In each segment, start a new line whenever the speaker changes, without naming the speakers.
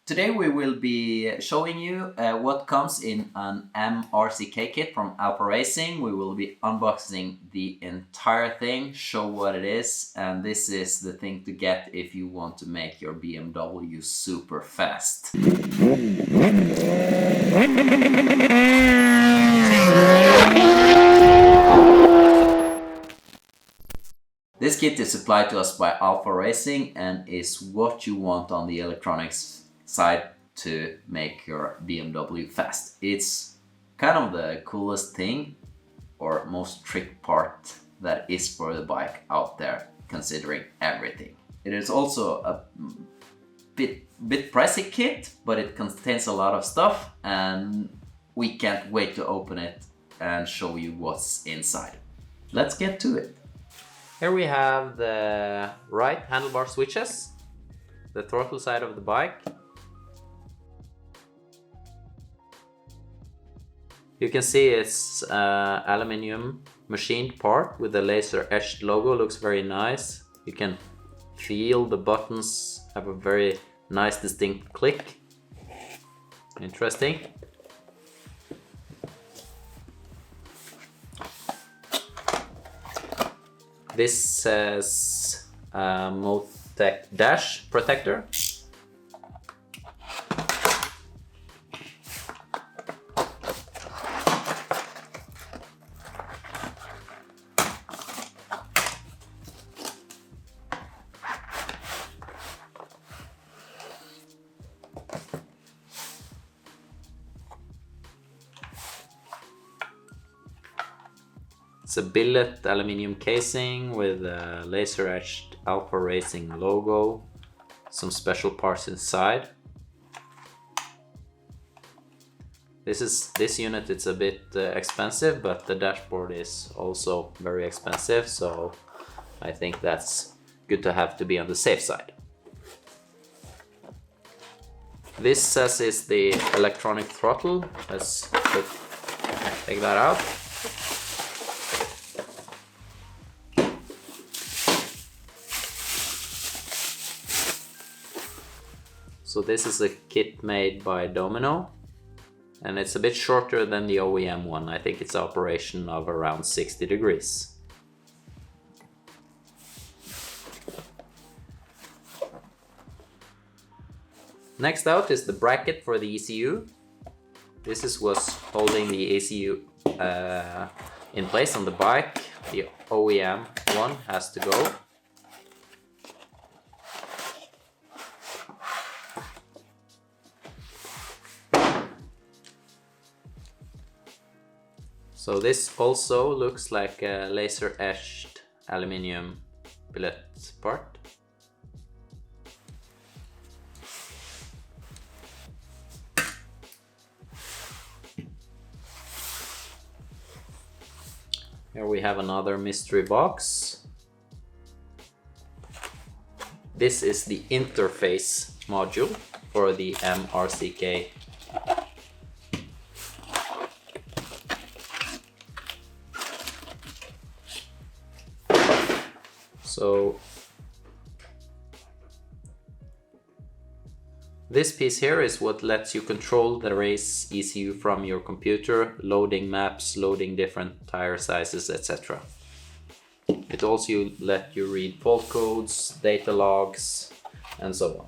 Today we will be showing you what comes in an M RCK kit from Rhabdo Racing. We will be unboxing the entire thing, show what it is, and this is the thing to get if you want to make your BMW super fast. This kit is supplied to us by Rhabdo Racing and is what you want on the electronics side to make your BMW fast. It's kind of the coolest thing or most trick part that is for the bike out there, considering everything. It is also a bit pricey kit, but it contains a lot of stuff and we can't wait to open it and show you what's inside. Let's get to it. Here we have the right handlebar switches, the throttle side of the bike. You can see it's aluminium machined part with the laser etched logo, looks very nice. You can feel the buttons have a very nice distinct click. Interesting. This says Motec dash protector. It's a billet aluminium casing with a laser etched Rhabdo Racing logo, some special parts inside. This unit it's a bit expensive, but the dashboard is also very expensive, so I think that's good to have to be on the safe side. This says is the electronic throttle. Let's take that out. So this is a kit made by Domino and it's a bit shorter than the OEM one. I think it's operation of around 60 degrees. Next out is the bracket for the ECU. This is what's holding the ECU in place on the bike. The OEM one has to go. So this also looks like a laser etched aluminium billet part. Here we have another mystery box. This is the interface module for the M RCK. So this piece here is what lets you control the race ECU from your computer, loading maps, loading different tire sizes, etc. It also lets you read fault codes, data logs, and so on.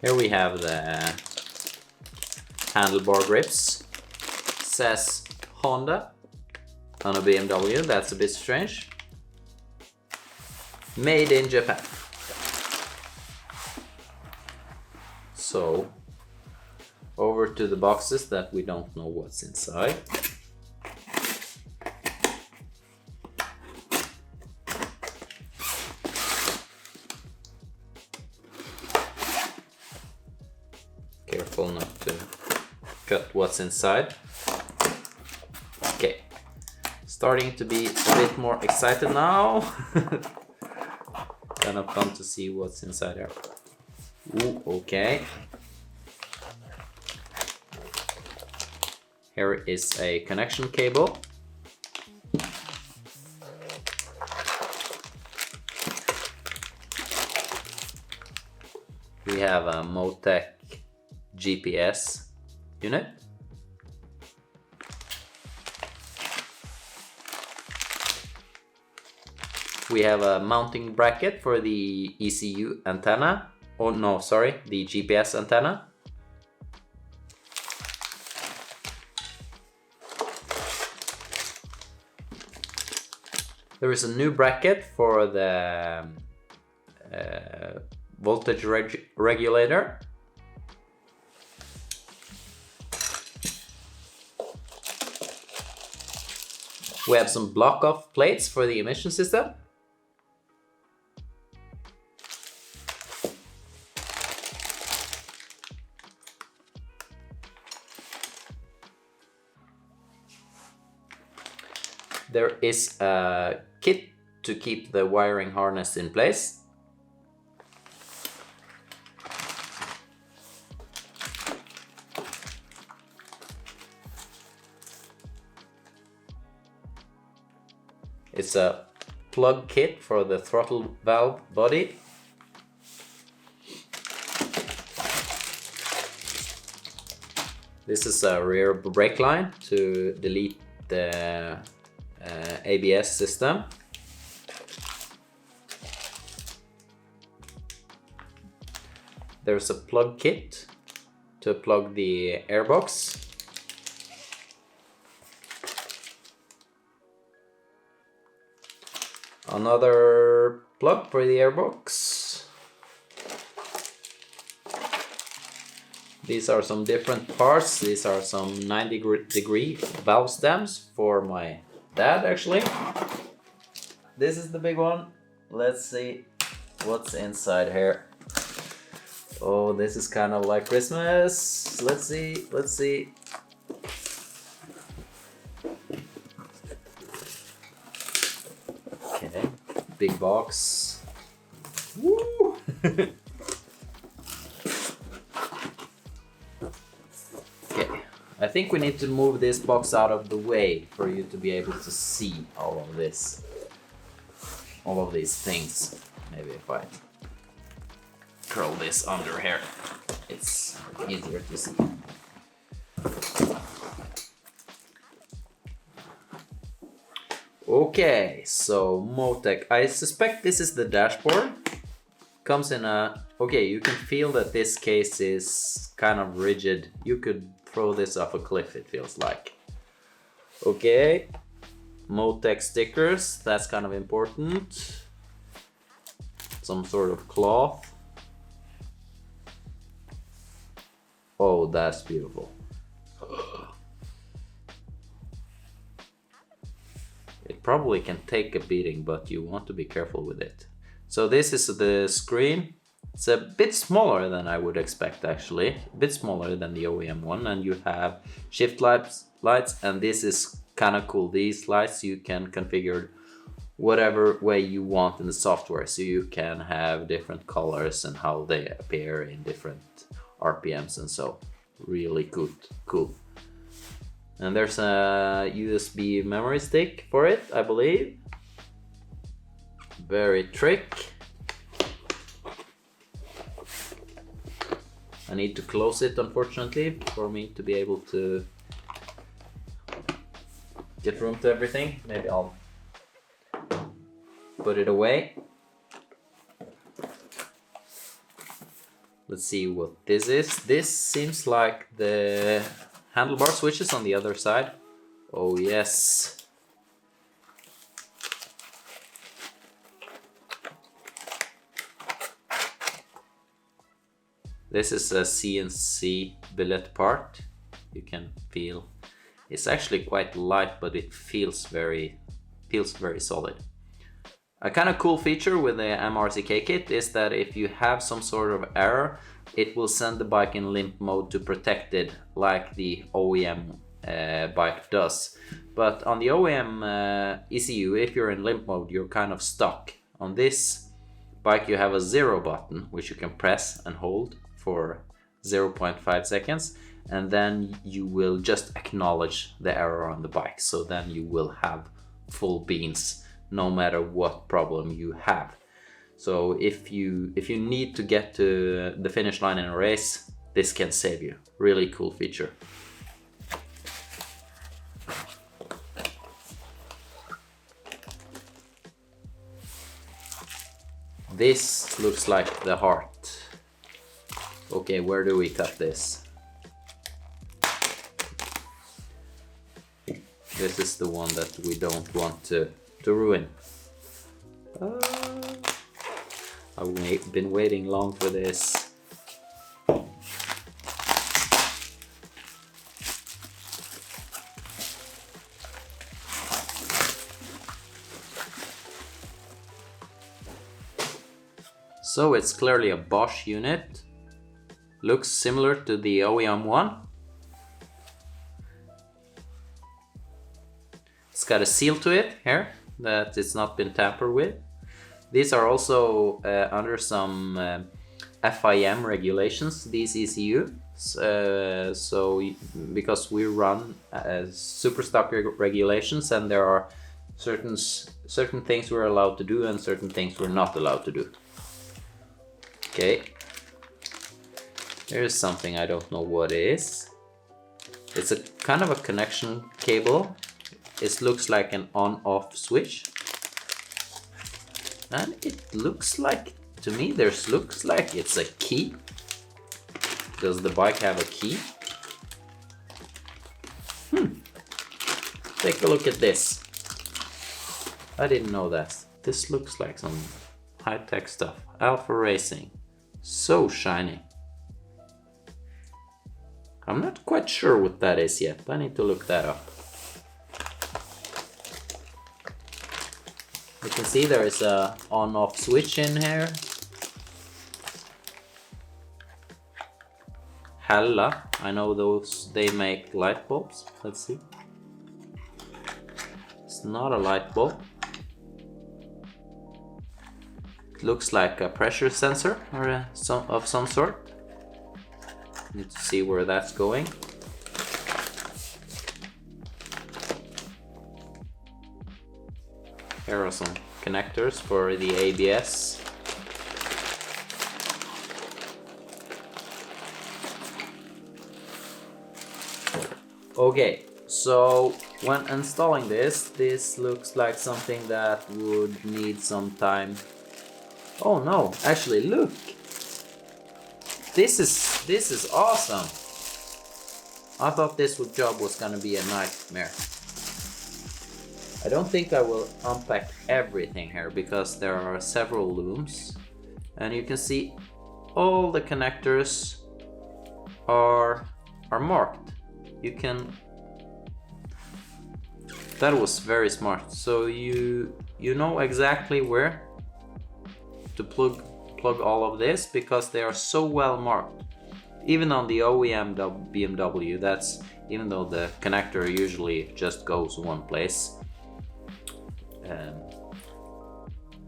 Here we have the handlebar grips. It says Honda on a BMW, that's a bit strange. Made in Japan. So over to the boxes that we don't know what's inside. Careful not to cut what's inside. Okay, starting to be a bit more excited now. Kind of fun to see what's inside here. Ooh, okay. Here is a connection cable. We have a Motec GPS unit. We have a mounting bracket for the ECU antenna. Oh no, sorry, the GPS antenna. There is a new bracket for the voltage regulator. We have some block-off plates for the emission system. There is a kit to keep the wiring harness in place. It's a plug kit for the throttle valve body. This is a rear brake line to delete the ABS system. There's a plug kit to plug the airbox. Another plug for the airbox. These are some different parts. These are some 90-degree valve stems for my dad, actually. This is the big one. Let's see what's inside here. Oh, this is kind of like Christmas. Let's see. Okay, big box. Woo! Okay, I think we need to move this box out of the way for you to be able to see all of this. All of these things. Maybe if I curl this under here, it's easier to see. Okay, so Motec. I suspect this is the dashboard. Comes in a... Okay, you can feel that this case is kind of rigid. You could throw this off a cliff, it feels like. Okay, Motec stickers, that's kind of important. Some sort of cloth. Oh, that's beautiful. It probably can take a beating, but you want to be careful with it. So this is the screen. It's a bit smaller than I would expect, actually. A bit smaller than the OEM one, and you have shift lights, and this is kind of cool. These lights you can configure whatever way you want in the software, so you can have different colors and how they appear in different RPMs and so. Really cool. And there's a USB memory stick for it, I believe. Very trick. I need to close it, unfortunately, for me to be able to get room to everything. Maybe I'll put it away. Let's see what this is. This seems like the handlebar switches on the other side. Oh yes. This is a CNC billet part. You can feel it's actually quite light, but it feels very solid. A kind of cool feature with the M RCK kit is that if you have some sort of error, it will send the bike in limp mode to protect it like the OEM bike does. But on the OEM ECU, if you're in limp mode, you're kind of stuck. On this bike you have a 0 button, which you can press and hold for 0.5 seconds, and then you will just acknowledge the error on the bike. So then you will have full beans no matter what problem you have. So if you need to get to the finish line in a race, this can save you. Really cool feature. This looks like the heart. Okay, where do we cut this? This is the one that we don't want to ruin. I've been waiting long for this. So it's clearly a Bosch unit. Looks similar to the OEM one. It's got a seal to it here that it's not been tampered with. These are also under some FIM regulations, these ECU. Because we run super stock regulations, and there are certain things we're allowed to do and certain things we're not allowed to do. Okay, here's something I don't know what it is. It's a kind of a connection cable. It looks like an on-off switch. And it looks like, to me, looks like it's a key. Does the bike have a key? Take a look at this. I didn't know that. This looks like some high-tech stuff. Alpha Racing. So shiny. I'm not quite sure what that is yet. I need to look that up. You can see there is a on-off switch in here. Hella, I know those, they make light bulbs. Let's see. It's not a light bulb. It looks like a pressure sensor or of some sort. Need to see where that's going. Here are some connectors for the ABS. Okay, so when installing this looks like something that would need some time. Oh no, actually look! This is awesome! I thought this job was gonna be a nightmare. I don't think I will unpack everything here because there are several looms, and you can see all the connectors are marked. You can. That was very smart. So you know exactly where to plug all of this because they are so well marked. Even on the OEM BMW, that's even though the connector usually just goes one place.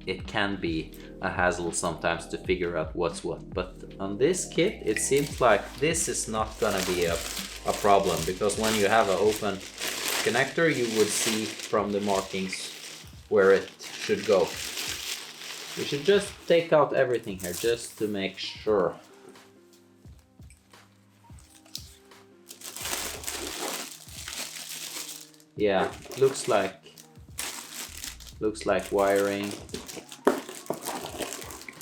It can be a hassle sometimes to figure out what's what, but on this kit it seems like this is not gonna be a problem, because when you have an open connector you would see from the markings where it should go. We should just take out everything here just to make sure. Yeah, looks like wiring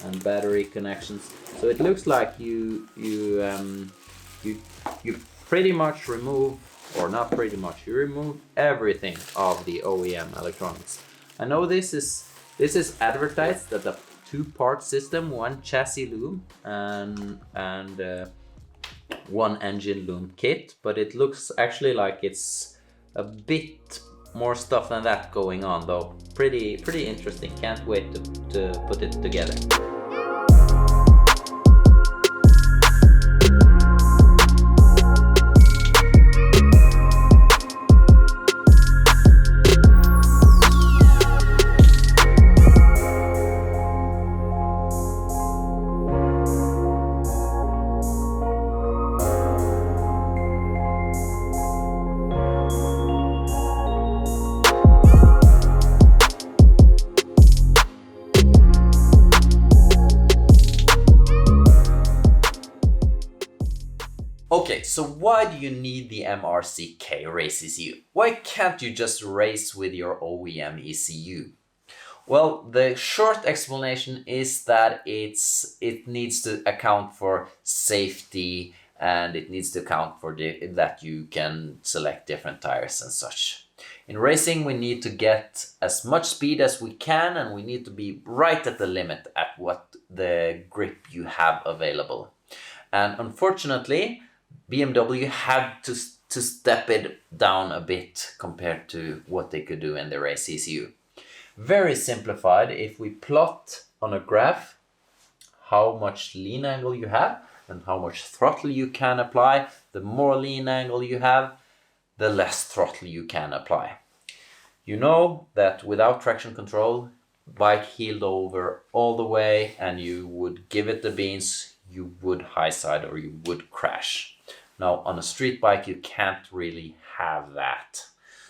and battery connections. So it looks like you pretty much remove, or not pretty much, you remove everything of the OEM electronics. I know this is advertised as a 2-part system, 1 chassis loom and 1 engine loom kit, but it looks actually like it's a bit more stuff than that going on though. Pretty interesting. Can't wait to put it together. so why do you need the M RCK race ECU? Why can't you just race with your OEM ECU? Well, the short explanation is that it needs to account for safety, and it needs to account for that you can select different tires and such. In racing, we need to get as much speed as we can, and we need to be right at the limit at what the grip you have available. And unfortunately, BMW had to step it down a bit compared to what they could do in the race ECU. Very simplified, if we plot on a graph how much lean angle you have and how much throttle you can apply, the more lean angle you have, the less throttle you can apply. You know that without traction control, bike heeled over all the way and you would give it the beans, you would high side or you would crash. Now on a street bike you can't really have that.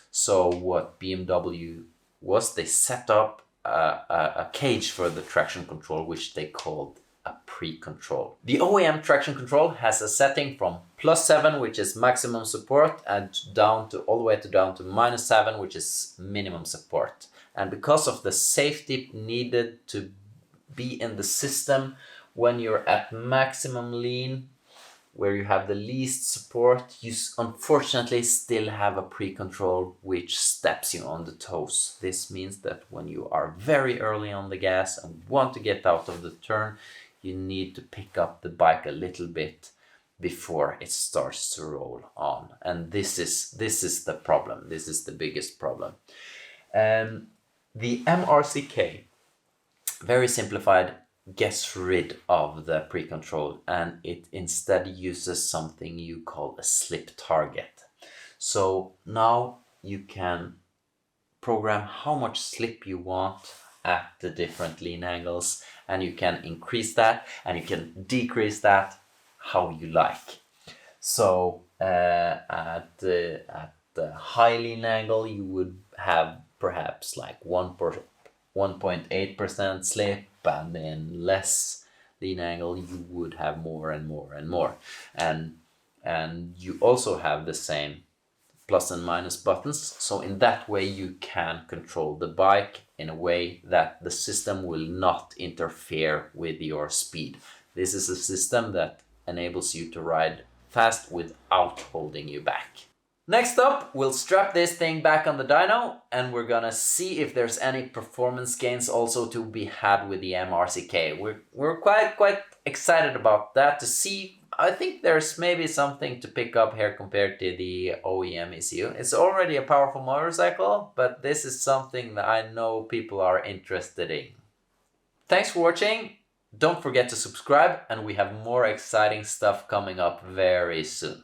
So what BMW was, they set up a cage for the traction control, which they called a pre-control. The OEM traction control has a setting from +7, which is maximum support, and down to all the way down to -7, which is minimum support. And because of the safety needed to be in the system when you're at maximum lean, where you have the least support, you unfortunately still have a pre-control which steps you on the toes. This means that when you are very early on the gas and want to get out of the turn, you need to pick up the bike a little bit before it starts to roll on. And this is the problem. This is the biggest problem. The M RCK, very simplified, gets rid of the pre-control, and it instead uses something you call a slip target. So now you can program how much slip you want at the different lean angles, and you can increase that and you can decrease that how you like. So at the high lean angle you would have perhaps like 1.8% slip, and in less lean angle you would have more and more and more. And you also have the same plus and minus buttons, so in that way you can control the bike in a way that the system will not interfere with your speed. This is a system that enables you to ride fast without holding you back. Next up, we'll strap this thing back on the dyno, and we're gonna see if there's any performance gains also to be had with the M RCK. We're quite excited about that to see. I think there's maybe something to pick up here compared to the OEM ECU. It's already a powerful motorcycle, but this is something that I know people are interested in. Thanks for watching. Don't forget to subscribe, and we have more exciting stuff coming up very soon.